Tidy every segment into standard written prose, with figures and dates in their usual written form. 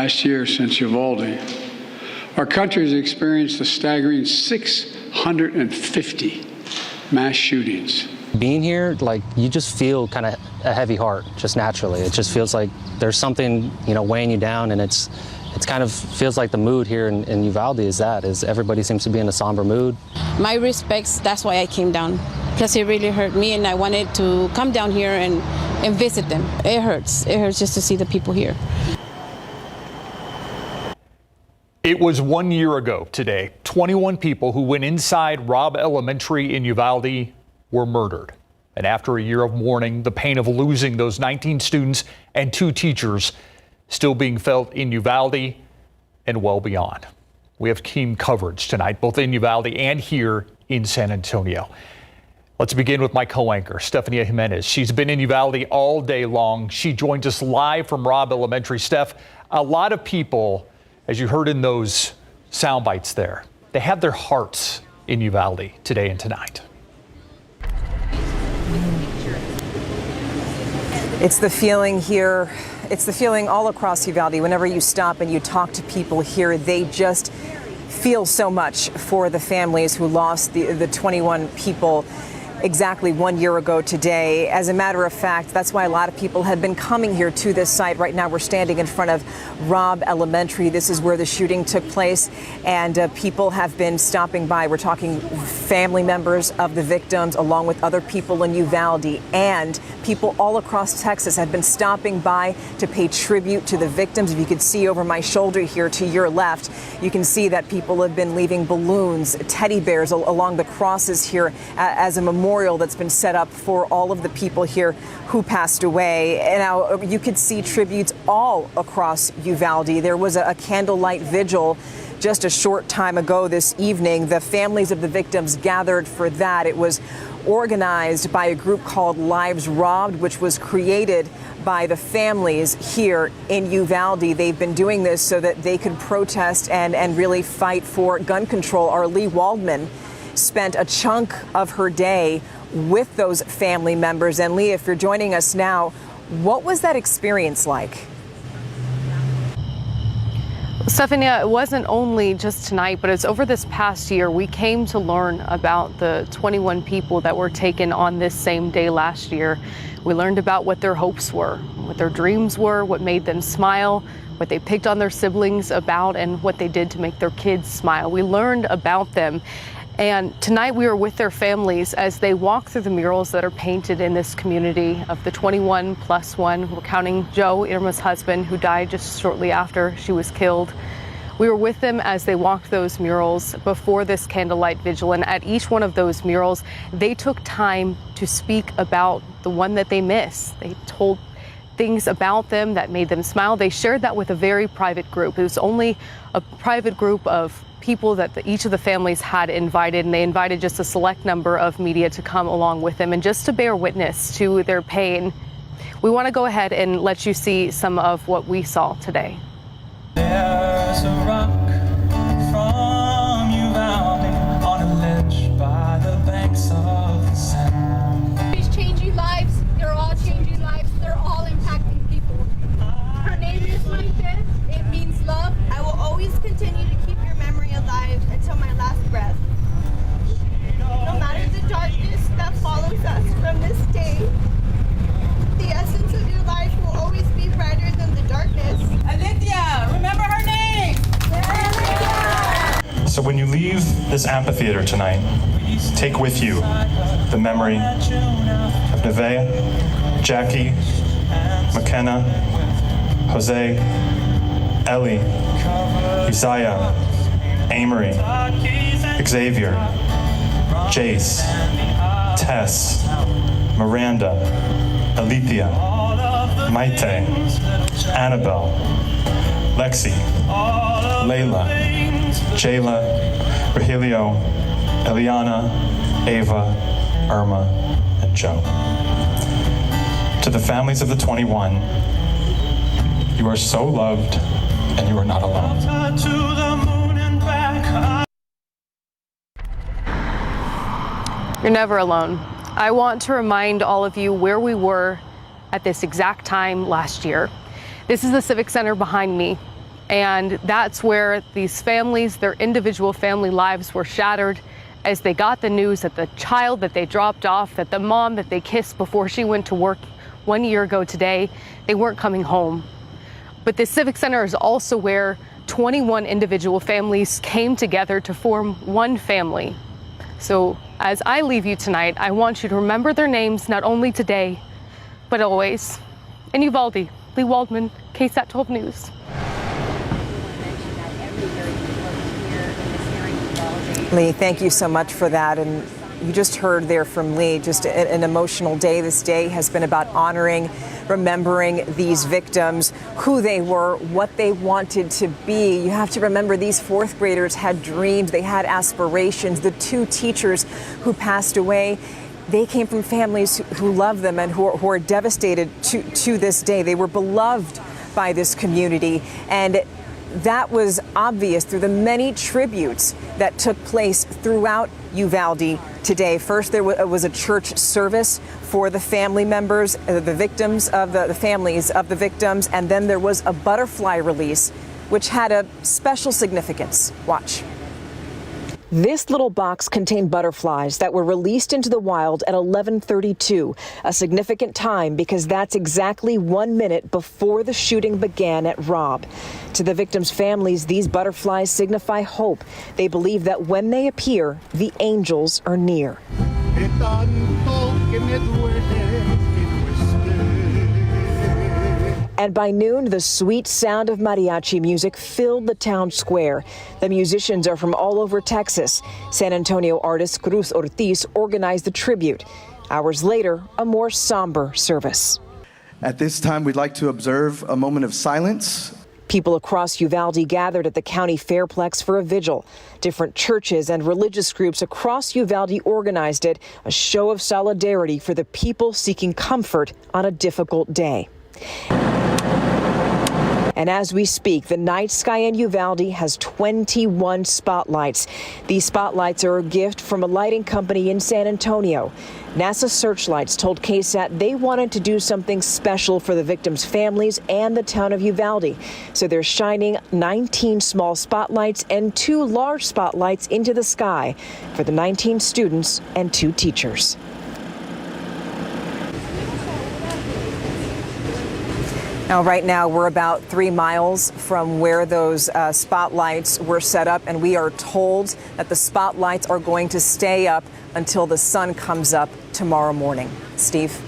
last year since Uvalde, our country has experienced a staggering 650 mass shootings. Being here, like, you just feel kind of a heavy heart, just naturally. It just feels like there's something, weighing you down, and it's kind of feels like the mood here in Uvalde is everybody seems to be in a somber mood. My respects, that's why I came down, because it really hurt me, and I wanted to come down here and visit them. It hurts just to see the people here. It was 1 year ago today. 21 people who went inside Robb Elementary in Uvalde were murdered. And after a year of mourning, the pain of losing those 19 students and 2 teachers still being felt in Uvalde and well beyond. We have team coverage tonight, both in Uvalde and here in San Antonio. Let's begin with my co-anchor, Stephanie Jimenez. She's been in Uvalde all day long. She joins us live from Robb Elementary. Steph, a lot of people, as you heard in those sound bites there, they have their hearts in Uvalde today and tonight. It's the feeling here. It's the feeling all across Uvalde. Whenever you stop and you talk to people here, they just feel so much for the families who lost the 21 people exactly 1 year ago today. As a matter of fact, that's why a lot of people have been coming here to this site. Right now, we're standing in front of Robb Elementary. This is where the shooting took place, and people have been stopping by. We're talking family members of the victims, along with other people in Uvalde, and people all across Texas have been stopping by to pay tribute to the victims. If you could see over my shoulder here to your left, you can see that people have been leaving balloons, teddy bears along the crosses here as a memorial that's been set up for all of the people here who passed away. And now you could see tributes all across Uvalde. There was a candlelight vigil just a short time ago this evening. The families of the victims gathered for that. It was organized by a group called Lives Robbed, which was created by the families here in Uvalde. They've been doing this so that they could protest and really fight for gun control. Our Lee Waldman spent a chunk of her day with those family members. And Lee, if you're joining us now, what was that experience like? Stephanie, it wasn't only just tonight, but it's over this past year we came to learn about the 21 people that were taken on this same day last year. We learned about what their hopes were, what their dreams were, what made them smile, what they picked on their siblings about, and what they did to make their kids smile. We learned about them. And tonight we were with their families as they walk through the murals that are painted in this community of the 21 plus one. We're counting Joe, Irma's husband, who died just shortly after she was killed. We were with them as they walked those murals before this candlelight vigil. And at each one of those murals, they took time to speak about the one that they miss. They told things about them that made them smile. They shared that with a very private group. It was only a private group of people that each of the families had invited, and they invited just a select number of media to come along with them and just to bear witness to their pain. We want to go ahead and let you see some of what we saw today. There's a rock from Uvalde on a ledge by the banks of the Seine. She's changing lives. They're all changing lives. They're all impacting people. Her name is Nightbeat. It means love. I will always continue to keep your memory alive until my last breath. No matter the darkness that follows us from this day, the essence of your life will always be brighter than the darkness. Alithia, remember her name! So when you leave this amphitheater tonight, take with you the memory of Nevaeh, Jackie, McKenna, Jose, Ellie, Isaiah, Amory, Xavier, Jace, Tess, Miranda, Alethea, Maite, Annabelle, Lexi, Layla, Jayla, Rogelio, Eliana, Ava, Irma, and Joe. To the families of the 21, you are so loved and you are not alone. You're never alone. I want to remind all of you where we were at this exact time last year. This is the Civic Center behind me. And that's where these families, their individual family lives were shattered as they got the news that the child that they dropped off, that the mom that they kissed before she went to work 1 year ago today, they weren't coming home. But the Civic Center is also where 21 individual families came together to form one family. So as I leave you tonight, I want you to remember their names not only today, but always. In Uvalde, Lee Waldman, KSAT 12 News. Lee, thank you so much for that. And you just heard there from Lee, just an emotional day. This day has been about honoring, remembering these victims, who they were, what they wanted to be. You have to remember these fourth graders had dreams, they had aspirations. The two teachers who passed away, they came from families who love them and who are devastated to this day. They were beloved by this community, and that was obvious through the many tributes that took place throughout Uvalde today. First, there was a church service for the family members, the victims of the families of the victims, and then there was a butterfly release, which had a special significance. Watch. This little box contained butterflies that were released into the wild at 11:32, a significant time because that's exactly 1 minute before the shooting began at Rob. To the victims' families, these butterflies signify hope. They believe that when they appear, the angels are near. And by noon, the sweet sound of mariachi music filled the town square. The musicians are from all over Texas. San Antonio artist Cruz Ortiz organized the tribute. Hours later, a more somber service. At this time, we'd like to observe a moment of silence. People across Uvalde gathered at the county fairplex for a vigil. Different churches and religious groups across Uvalde organized it, a show of solidarity for the people seeking comfort on a difficult day. And as we speak, the night sky in Uvalde has 21 spotlights. These spotlights are a gift from a lighting company in San Antonio. NASA Searchlights told KSAT they wanted to do something special for the victims' families and the town of Uvalde. So they're shining 19 small spotlights and 2 large spotlights into the sky for the 19 students and 2 teachers. Now, right now, we're about 3 miles from where those spotlights were set up, and we are told that the spotlights are going to stay up until the sun comes up tomorrow morning. Steve?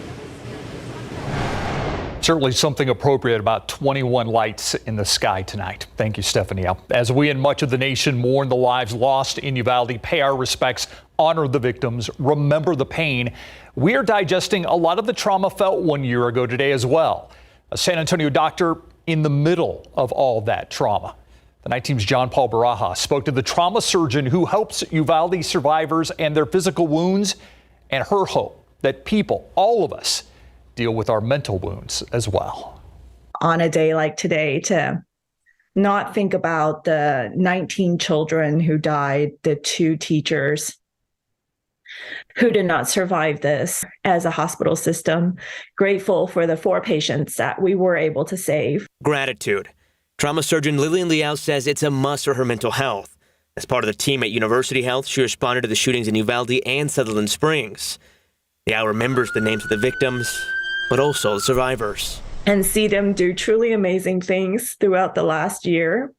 Certainly something appropriate about 21 lights in the sky tonight. Thank you, Stephanie. As we and much of the nation mourn the lives lost in Uvalde, pay our respects, honor the victims, remember the pain, we are digesting a lot of the trauma felt 1 year ago today as well. A San Antonio doctor in the middle of all that trauma. The Night Team's John Paul Baraja spoke to the trauma surgeon who helps Uvalde survivors and their physical wounds, and her hope that people, all of us, deal with our mental wounds as well. On a day like today, to not think about the 19 children who died, the 2 teachers who did not survive this. As a hospital system, grateful for the 4 patients that we were able to save. Gratitude. Trauma surgeon Lillian Liao says it's a must for her mental health. As part of the team at University Health, she responded to the shootings in Uvalde and Sutherland Springs. Liao remembers the names of the victims, but also the survivors. And see them do truly amazing things throughout the last year.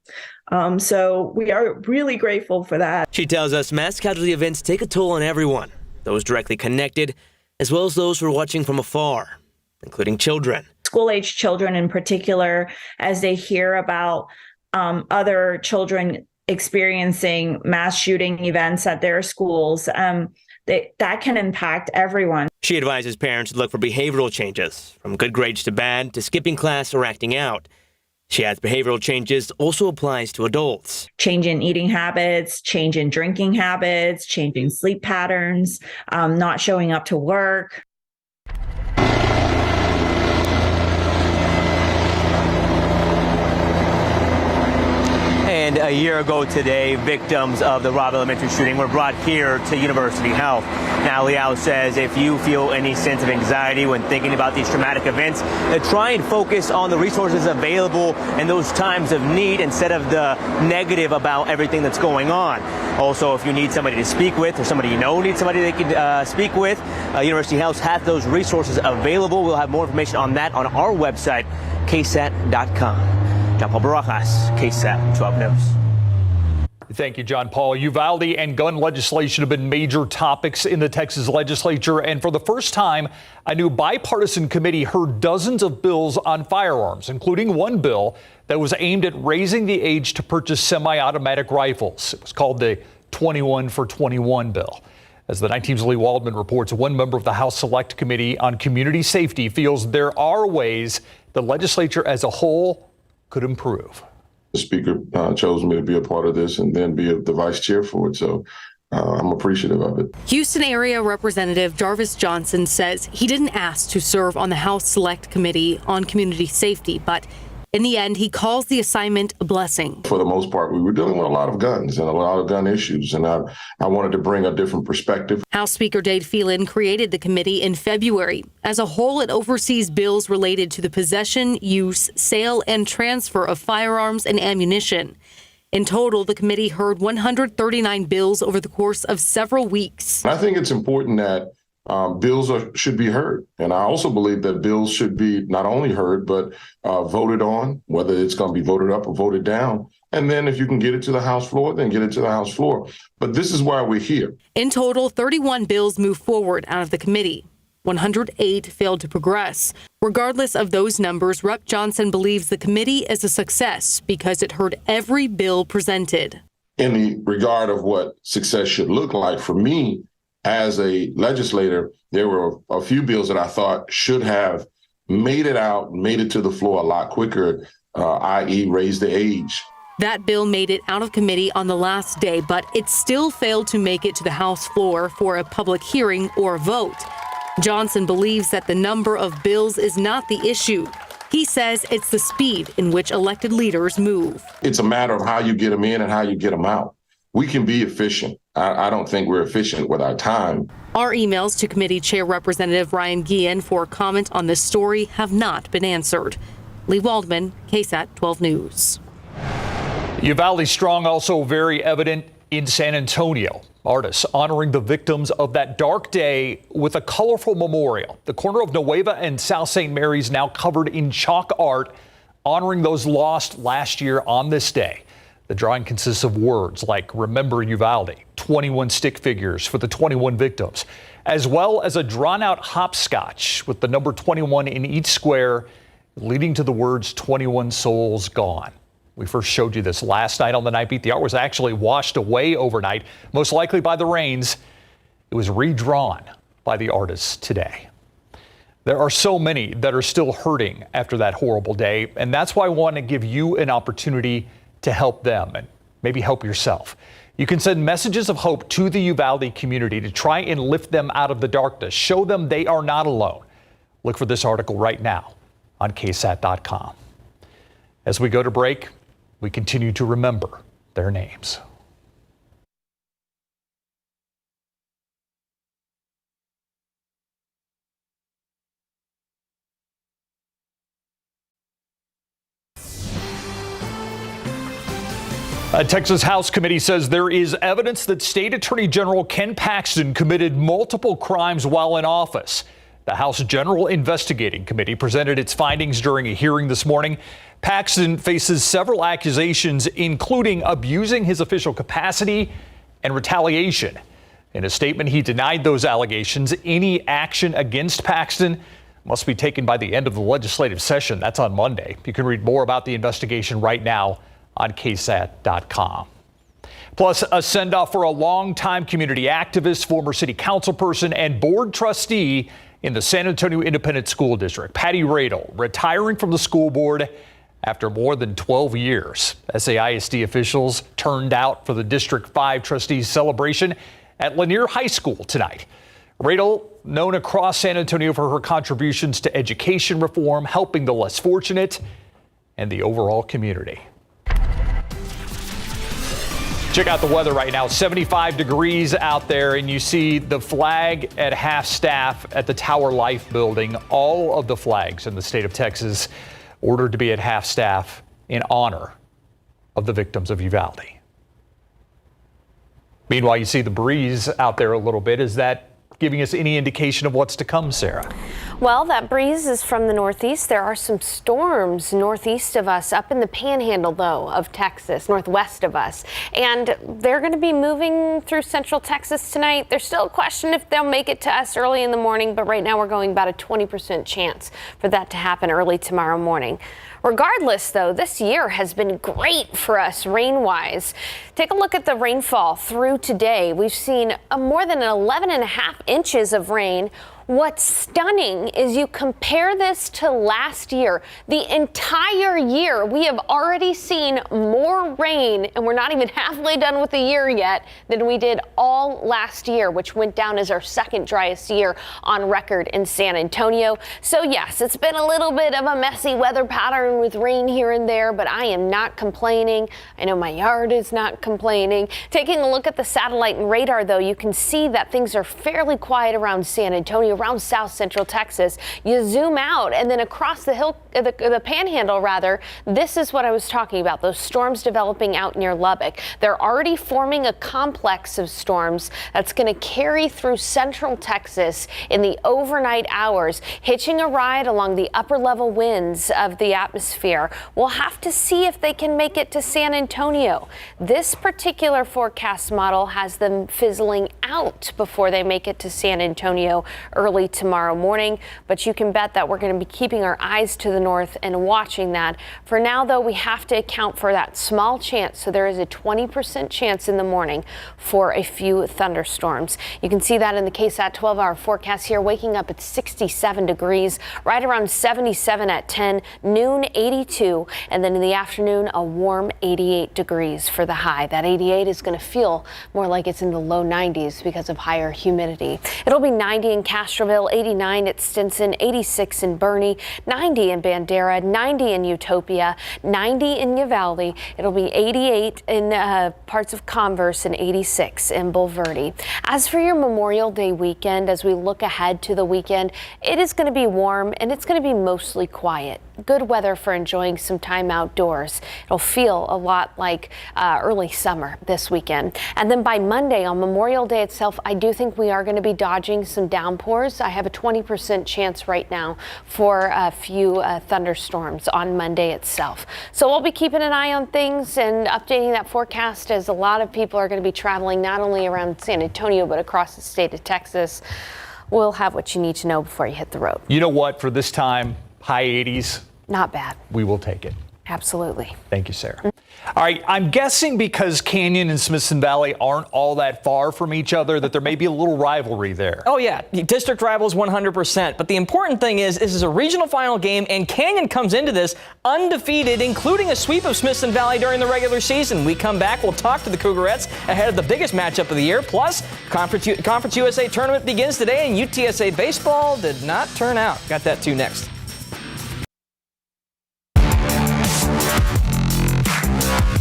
So we are really grateful for that. She tells us mass casualty events take a toll on everyone, those directly connected, as well as those who are watching from afar, including children. School-age children in particular, as they hear about other children experiencing mass shooting events at their schools, that can impact everyone. She advises parents to look for behavioral changes, from good grades to bad, to skipping class or acting out. She adds behavioral changes also applies to adults. Change in eating habits, change in drinking habits, change in sleep patterns, not showing up to work. And And a year ago today, victims of the Robb Elementary shooting were brought here to University Health. Now, Liao says if you feel any sense of anxiety when thinking about these traumatic events, try and focus on the resources available in those times of need instead of the negative about everything that's going on. Also, if you need somebody to speak with or somebody you know needs somebody they can speak with, University Health has those resources available. We'll have more information on that on our website, KSAT.com. John Paul Barajas, KSAT 12 News. Thank you, John Paul. Uvalde and gun legislation have been major topics in the Texas legislature. And for the first time, a new bipartisan committee heard dozens of bills on firearms, including one bill that was aimed at raising the age to purchase semi-automatic rifles. It was called the 21 for 21 bill. As the 19's Lee Waldman reports, one member of the House Select Committee on Community Safety feels there are ways the legislature as a whole could improve. The Speaker chose me to be a part of this and then be the vice chair for it. So I'm appreciative of it. Houston area Representative Jarvis Johnson says he didn't ask to serve on the House Select Committee on Community Safety, but in the end, he calls the assignment a blessing. For the most part, we were dealing with a lot of guns and a lot of gun issues, and I wanted to bring a different perspective. House Speaker Dade Phelan created the committee in February. As a whole, it oversees bills related to the possession, use, sale, and transfer of firearms and ammunition. In total, the committee heard 139 bills over the course of several weeks. I think it's important that bills should be heard. And I also believe that bills should be not only heard, but voted on, whether it's going to be voted up or voted down. And then if you can get it to the House floor, then get it to the House floor. But this is why we're here. In total, 31 bills moved forward out of the committee. 108 failed to progress. Regardless of those numbers, Rep. Johnson believes the committee is a success because it heard every bill presented. In the regard of what success should look like, for me, as a legislator, there were a few bills that I thought should have made it out, made it to the floor a lot quicker, i.e. raise the age. That bill made it out of committee on the last day, but it still failed to make it to the House floor for a public hearing or vote. Johnson believes that the number of bills is not the issue. He says it's the speed in which elected leaders move. It's a matter of how you get them in and how you get them out. We can be efficient. I don't think we're efficient with our time. Our emails to committee chair Representative Ryan Guillen for comment on this story have not been answered. Lee Waldman, KSAT 12 News. Uvalde strong also very evident in San Antonio. Artists honoring the victims of that dark day with a colorful memorial. The corner of Nueva and South St. Mary's now covered in chalk art, honoring those lost last year on this day. The drawing consists of words like "Remember Uvalde," 21 stick figures for the 21 victims, as well as a drawn-out hopscotch with the number 21 in each square, leading to the words 21 souls gone. We first showed you this last night on the Nightbeat. The art was actually washed away overnight, most likely by the rains. It was redrawn by the artists today. There are so many that are still hurting after that horrible day, and that's why I want to give you an opportunity to help them and maybe help yourself. You can send messages of hope to the Uvalde community to try and lift them out of the darkness. Show them they are not alone. Look for this article right now on KSAT.com. As we go to break, we continue to remember their names. A Texas House committee says there is evidence that State Attorney General Ken Paxton committed multiple crimes while in office. The House General Investigating Committee presented its findings during a hearing this morning. Paxton faces several accusations, including abusing his official capacity and retaliation. In a statement, he denied those allegations. Any action against Paxton must be taken by the end of the legislative session. That's on Monday. You can read more about the investigation right now on KSAT.com. Plus, a send-off for a longtime community activist, former city council person, and board trustee in the San Antonio Independent School District, Patty Radel, retiring from the school board after more than 12 years. SAISD officials turned out for the District 5 trustees celebration at Lanier High School tonight. Radel, known across San Antonio for her contributions to education reform, helping the less fortunate, and the overall community. Check out the weather right now. 75 degrees out there, and you see the flag at half-staff at the Tower Life building. All of the flags in the state of Texas ordered to be at half-staff in honor of the victims of Uvalde. Meanwhile, you see the breeze out there a little bit. Is that giving us any indication of what's to come, Sarah? Well, that breeze is from the northeast. There are some storms northeast of us, up in the panhandle, though, of Texas, northwest of us. And they're going to be moving through central Texas tonight. There's still a question if they'll make it to us early in the morning, but right now we're going about a 20% chance for that to happen early tomorrow morning. Regardless, though, this year has been great for us rain-wise. Take a look at the rainfall through today. We've seen more than 11.5 inches of rain. What's stunning is you compare this to last year. The entire year, we have already seen more rain, and we're not even halfway done with the year yet, than we did all last year, which went down as our second driest year on record in San Antonio. So yes, it's been a little bit of a messy weather pattern with rain here and there, but I am not complaining. I know my yard is not complaining. Taking a look at the satellite and radar, though, you can see that things are fairly quiet around San Antonio, around south central Texas. You zoom out and then across the hill, the panhandle rather, this is what I was talking about, those storms developing out near Lubbock. They're already forming a complex of storms that's going to carry through central Texas in the overnight hours, hitching a ride along the upper level winds of the atmosphere. We'll have to see if they can make it to San Antonio. This particular forecast model has them fizzling out before they make it to San Antonio early tomorrow morning, but you can bet that we're going to be keeping our eyes to the north and watching that. For now, though, we have to account for that small chance, so there is a 20% chance in the morning for a few thunderstorms. You can see that in the KSAT 12-hour forecast here, waking up at 67 degrees, right around 77 at 10, noon 82, and then in the afternoon a warm 88 degrees for the high. That 88 is going to feel more like it's in the low 90s because of higher humidity. It'll be 90 in Castroville, 89 at Stinson, 86 in Bernie, 90 in Bandera, 90 in Utopia, 90 in Uvalde. It'll be 88 in parts of Converse and 86 in Bulverde. As for your Memorial Day weekend, as we look ahead to the weekend, it is going to be warm and it's going to be mostly quiet. Good weather for enjoying some time outdoors. It'll feel a lot like early summer this weekend. And then by Monday, on Memorial Day itself, I do think we are going to be dodging some downpours. I have a 20% chance right now for a few thunderstorms on Monday itself. So we'll be keeping an eye on things and updating that forecast, as a lot of people are going to be traveling not only around San Antonio, but across the state of Texas. We'll have what you need to know before you hit the road. You know what? For this time, high 80s. Not bad. We will take it. Absolutely. Thank you, Sarah. All right, I'm guessing because Canyon and Smithson Valley aren't all that far from each other that there may be a little rivalry there. Oh, yeah. District rivals 100%. But the important thing is, this is a regional final game, and Canyon comes into this undefeated, including a sweep of Smithson Valley during the regular season. We come back, we'll talk to the Cougarettes ahead of the biggest matchup of the year. Plus, Conference USA tournament begins today, and UTSA baseball did not turn out. Got that too next.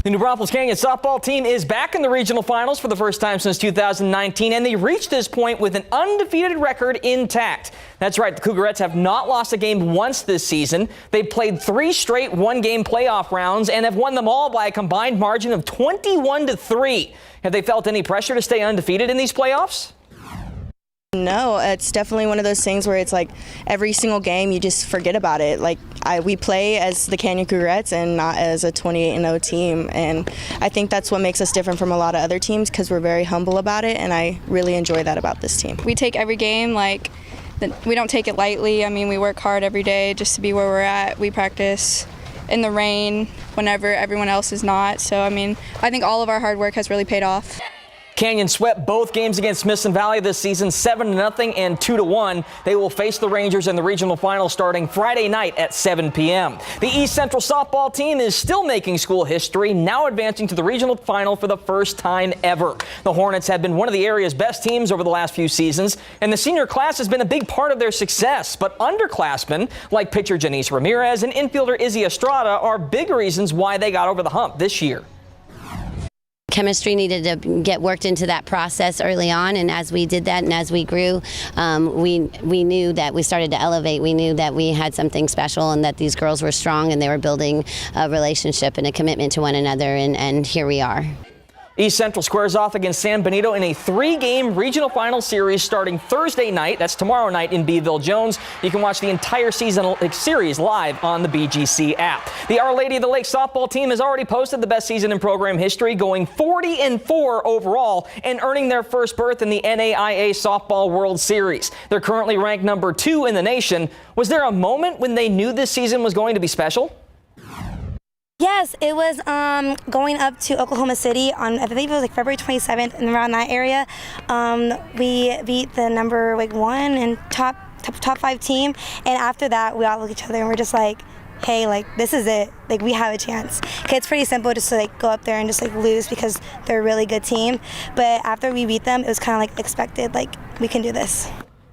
The New Braunfels Canyon softball team is back in the regional finals for the first time since 2019, and they reached this point with an undefeated record intact. That's right, the Cougarettes have not lost a game once this season. They've played 3 straight one-game playoff rounds and have won them all by a combined margin of 21-3. Have they felt any pressure to stay undefeated in these playoffs? No, it's definitely one of those things where it's like every single game you just forget about it. Like we play as the Canyon Cougarettes and not as a 28-0 team, and I think that's what makes us different from a lot of other teams because we're very humble about it, and I really enjoy that about this team. We take every game like we don't take it lightly. I mean, we work hard every day just to be where we're at. We practice in the rain whenever everyone else is not. So I mean, I think all of our hard work has really paid off. Canyon swept both games against Smithson Valley this season, 7-0 and 2-1. They will face the Rangers in the regional final starting Friday night at 7 p.m. The East Central softball team is still making school history, now advancing to the regional final for the first time ever. The Hornets have been one of the area's best teams over the last few seasons, and the senior class has been a big part of their success. But underclassmen like pitcher Janice Ramirez and infielder Izzy Estrada are big reasons why they got over the hump this year. chemistry needed to get worked into that process early on, and as we did that and as we grew, we knew that we started to elevate. We knew that we had something special and that these girls were strong and they were building a relationship and a commitment to one another, and here we are. East Central squares off against San Benito in a 3-game regional final series starting Thursday night. That's tomorrow night in Beeville-Jones. You can watch the entire series live on the BGC app. The Our Lady of the Lake softball team has already posted the best season in program history, going 40-4 overall and earning their first berth in the NAIA Softball World Series. They're currently ranked number 2 in the nation. Was there a moment when they knew this season was going to be special? Yes, it was going up to Oklahoma City on, I believe it was like February 27th, and around that area. We beat the number 1 and top 5 team, and after that we all look at each other and we're just like, hey, like, this is it. Like, we have a chance. Okay, it's pretty simple just to like go up there and just like lose because they're a really good team. But after we beat them, it was kind of like expected, like, we can do this.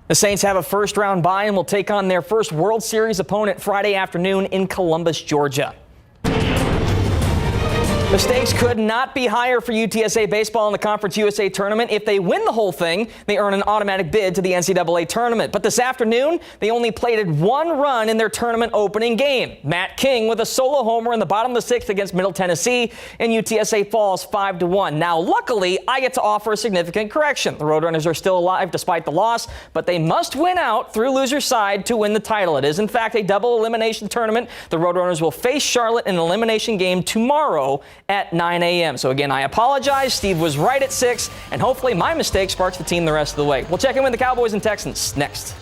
The Saints have a first-round bye and will take on their first World Series opponent Friday afternoon in Columbus, Georgia. The stakes could not be higher for UTSA baseball in the Conference USA tournament. If they win the whole thing, they earn an automatic bid to the NCAA tournament. But this afternoon, they only plated 1 run in their tournament opening game. Matt King with a solo homer in the bottom of the 6th against Middle Tennessee, and UTSA falls 5-1. Now, luckily, I get to offer a significant correction. The Roadrunners are still alive despite the loss, but they must win out through loser's side to win the title. It is, in fact, a double elimination tournament. The Roadrunners will face Charlotte in an elimination game tomorrow at 9 a.m. So again, I apologize. Steve was right at 6, and hopefully my mistake sparks the team the rest of the way. We'll check in with the Cowboys and Texans next.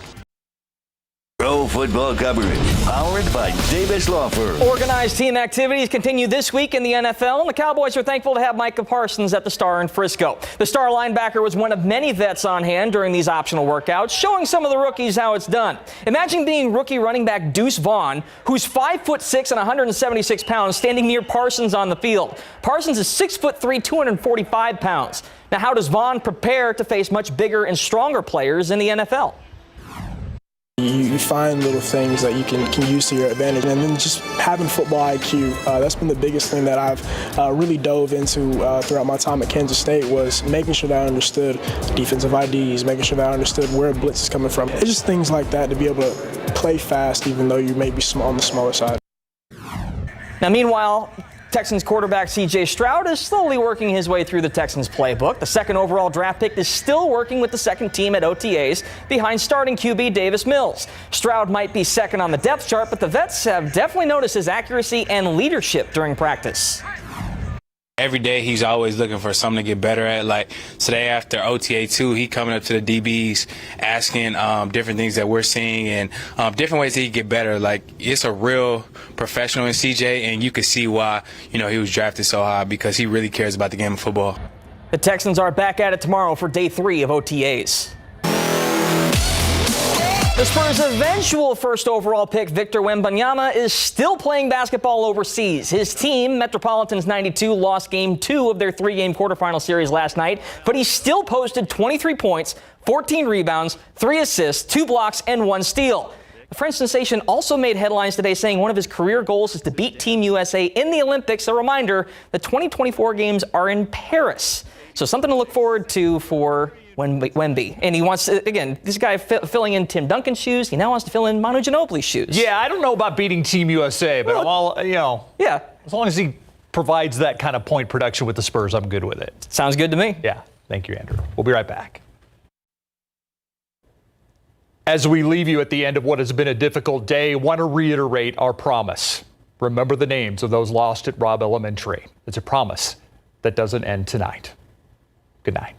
Pro football coverage, powered by Davis Law Firm. Organized team activities continue this week in the NFL, and the Cowboys are thankful to have Micah Parsons at the Star in Frisco. The Star linebacker was one of many vets on hand during these optional workouts, showing some of the rookies how it's done. Imagine being rookie running back Deuce Vaughn, who's 5'6" and 176 pounds, standing near Parsons on the field. Parsons is 6'3", 245 pounds. Now, how does Vaughn prepare to face much bigger and stronger players in the NFL? You find little things that you can use to your advantage, and then just having football IQ. That's been the biggest thing that I've really dove into throughout my time at Kansas State, was making sure that I understood defensive IDs, making sure that I understood where a blitz is coming from. It's just things like that to be able to play fast even though you may be on the smaller side. Now, meanwhile, Texans quarterback C.J. Stroud is slowly working his way through the Texans playbook. The 2nd overall draft pick is still working with the second team at OTAs behind starting QB Davis Mills. Stroud might be second on the depth chart, but the vets have definitely noticed his accuracy and leadership during practice. Every day he's always looking for something to get better at. Like today after OTA 2, he coming up to the DBs asking different things that we're seeing and different ways that he can get better. Like, it's a real professional in CJ, and you can see why, he was drafted so high, because he really cares about the game of football. The Texans are back at it tomorrow for day 3 of OTAs. The Spurs' eventual first overall pick, Victor Wembanyama, is still playing basketball overseas. His team, Metropolitans 92, lost game 2 of their 3-game quarterfinal series last night, but he still posted 23 points, 14 rebounds, 3 assists, 2 blocks, and 1 steal. The French sensation also made headlines today saying one of his career goals is to beat Team USA in the Olympics. A reminder, the 2024 games are in Paris. So something to look forward to for Wemby. And he wants, again, this guy filling in Tim Duncan's shoes. He now wants to fill in Manu Ginobili's shoes. Yeah, I don't know about beating Team USA, but yeah, as long as he provides that kind of point production with the Spurs, I'm good with it. Sounds good to me. Yeah, thank you, Andrew. We'll be right back. As we leave you at the end of what has been a difficult day, I want to reiterate our promise. Remember the names of those lost at Robb Elementary. It's a promise that doesn't end tonight. Good night.